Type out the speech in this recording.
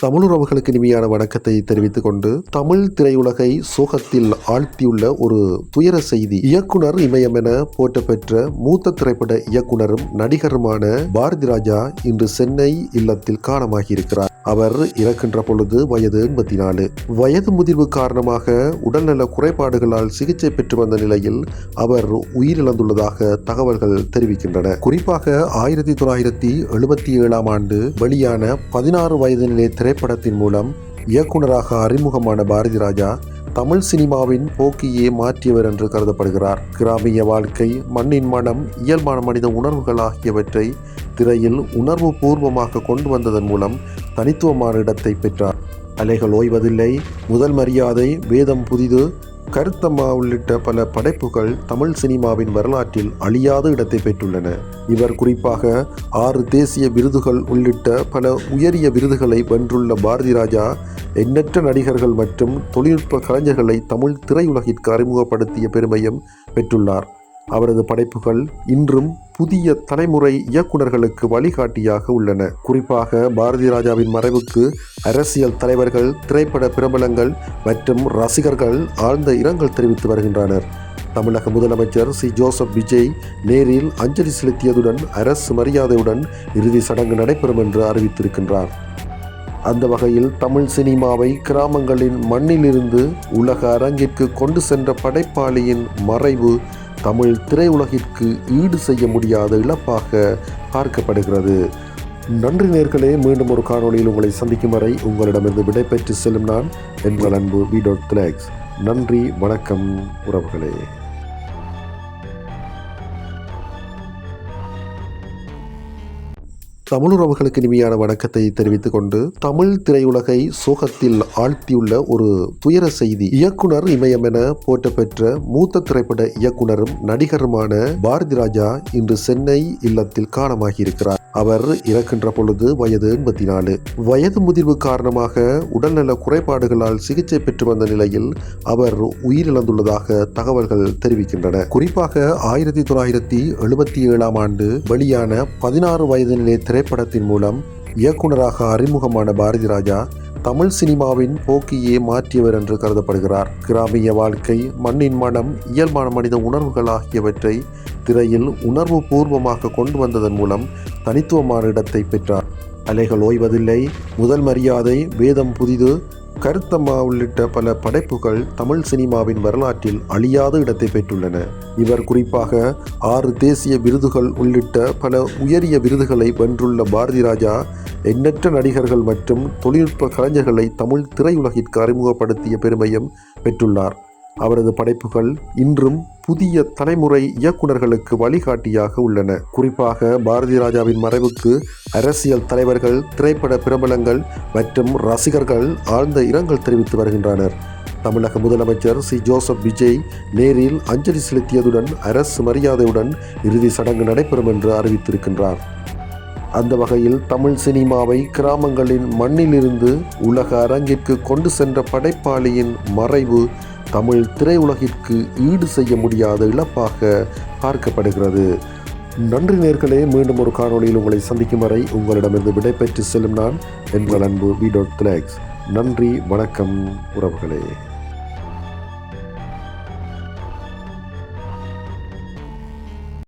தமிழுறவுகளுக்கு இனிமையான வணக்கத்தை தெரிவித்துக் கொண்டு தமிழ் திரையுலகை சோகத்தில் ஆழ்த்தியுள்ள ஒரு துயர செய்தி. இயக்குனர் இமயம் என போற்றப்பெற்ற மூத்த திரைப்பட இயக்குனரும் நடிகருமான பாரதி ராஜா இன்று சென்னை இல்லத்தில் காலமாகியிருக்கிறார். அவர் இறக்கின்ற பொழுது வயது 84. வயது முதிர்வு காரணமாக உடல்நல குறைபாடுகளால் சிகிச்சை பெற்று வந்த நிலையில் அவர் உயிரிழந்துள்ளதாக தகவல்கள் தெரிவிக்கின்றன. குறிப்பாக 1977ஆம் ஆண்டு வெளியான 16 வயது நிலை திரைப்படத்தின் மூலம் இயக்குனராக அறிமுகமான பாரதி ராஜா தமிழ் சினிமாவின் போக்கியே மாற்றியவர் என்று கருதப்படுகிறார். கிராமிய வாழ்க்கை, மண்ணின் மனம், இயல்பான மனித உணர்வுகள் ஆகியவற்றை திரையில் உணர்வு பூர்வமாக கொண்டு வந்ததன் மூலம் தனித்துவமான இடத்தை பெற்றார். அலைகள் ஓய்வதில்லை, முதல் மரியாதை, வேதம் புதிது, கருத்தம்மா உள்ளிட்ட பல படைப்புகள் தமிழ் சினிமாவின் வரலாற்றில் அழியாத இடத்தை பெற்றுள்ளன. இவர் குறிப்பாக 6 தேசிய விருதுகள் உள்ளிட்ட பல உயரிய விருதுகளை வென்றுள்ள பாரதி ராஜா எண்ணற்ற நடிகர்கள் மற்றும் தொழில்நுட்ப கலைஞர்களை தமிழ் திரையுலகிற்கு அறிமுகப்படுத்திய பெருமையும் பெற்றுள்ளார். அவரது படைப்புகள் இன்றும் புதிய தலைமுறை இயக்குநர்களுக்கு வழிகாட்டியாக உள்ளன. குறிப்பாக பாரதி ராஜாவின் மறைவுக்கு அரசியல் தலைவர்கள், திரைப்பட பிரபலங்கள் மற்றும் ரசிகர்கள் ஆழ்ந்த இரங்கல் தெரிவித்து வருகின்றனர். தமிழக முதலமைச்சர் சி. ஜோசப் விஜய் நேரில் அஞ்சலி செலுத்தியதுடன் அரசு மரியாதையுடன் இறுதி சடங்கு நடைபெறும் என்று அறிவித்திருக்கின்றார். அந்த வகையில் தமிழ் சினிமாவை கிராமங்களின் மண்ணிலிருந்து உலக அரங்கிற்கு கொண்டு சென்ற படைப்பாளியின் மறைவு தமிழ் திரையுலகிற்கு ஈடு செய்ய முடியாத இழப்பாக பார்க்கப்படுகிறது. நன்றி நேர்களே. மீண்டும் ஒரு காணொளியில் உங்களை சந்திக்கும் வரை உங்களிடமிருந்து விடைபெற்று செல்லும் நான் எங்கள் அன்பு V.Flex. நன்றி, வணக்கம் உறவுகளே. தமிழுறவுகளுக்கு இனிமையான வணக்கத்தை தெரிவித்துக் கொண்டு தமிழ் திரையுலகை சோகத்தில் ஆழ்த்தியுள்ள ஒரு துயர செய்தி. இயக்குனர் இமயம் என போற்றப்பெற்ற மூத்த திரைப்பட இயக்குனரும் நடிகருமான பாரதி ராஜா இன்று சென்னை இல்லத்தில் காலமாகியிருக்கிறார். அவர் இறக்கின்ற பொழுது வயது 84. வயது முதிர்வு காரணமாக உடல்நல குறைபாடுகளால் சிகிச்சை பெற்று வந்த நிலையில் அவர் உயிரிழந்துள்ளதாக தகவல்கள் தெரிவிக்கின்றன. குறிப்பாக 1977ஆம் ஆண்டு வெளியான 16 வயது நிலை திரைப்படத்தின் மூலம் இயக்குனராக அறிமுகமான பாரதி ராஜா தமிழ் சினிமாவின் போக்கியே மாற்றியவர் என்று கருதப்படுகிறார். கிராமிய வாழ்க்கை, மண்ணின் மனம், இயல்பான மனித உணர்வுகள் ஆகியவற்றை திரையில் உணர்வு பூர்வமாக கொண்டு வந்ததன் மூலம் தனித்துவமான இடத்தை பெற்றார். அலைகள் ஓய்வதில்லை, முதல் மரியாதை, வேதம் புதிது, கருத்தம்மா உள்ளிட்ட பல படைப்புகள் தமிழ் சினிமாவின் வரலாற்றில் அழியாத இடத்தை பெற்றுள்ளன. இவர் குறிப்பாக 6 தேசிய விருதுகள் உள்ளிட்ட பல உயரிய விருதுகளை வென்றுள்ள பாரதி ராஜா எண்ணற்ற நடிகர்கள் மற்றும் தொழில்நுட்ப கலைஞர்களை தமிழ் திரையுலகிற்கு அறிமுகப்படுத்திய பெருமையும் பெற்றுள்ளார். அவரது படைப்புகள் இன்றும் புதிய தலைமுறை இயக்குநர்களுக்கு வழிகாட்டியாக உள்ளன. குறிப்பாக பாரதி ராஜாவின் மறைவுக்கு அரசியல் தலைவர்கள், திரைப்பட பிரபலங்கள் மற்றும் ரசிகர்கள் ஆழ்ந்த இரங்கல் தெரிவித்து வருகின்றனர். தமிழக முதலமைச்சர் சி. ஜோசப் விஜய் நேரில் அஞ்சலி செலுத்தியதுடன் அரசு மரியாதையுடன் இறுதி சடங்கு நடைபெறும் என்று அறிவித்திருக்கின்றார். அந்த வகையில் தமிழ் சினிமாவை கிராமங்களின் மண்ணிலிருந்து உலக அரங்கிற்கு கொண்டு சென்ற படைப்பாளியின் மறைவு தமிழ் திரையுலகிற்கு ஈடு செய்ய முடியாத இழப்பாக பார்க்கப்படுகிறது. நன்றி நேர்களே. மீண்டும் ஒரு காணொளியில் உங்களை சந்திக்கும் வரை உங்களிடமிருந்து விடைபெற்று செல்லும் நான் எங்கள் அன்பு V.Flex. நன்றி, வணக்கம் உறவுகளே.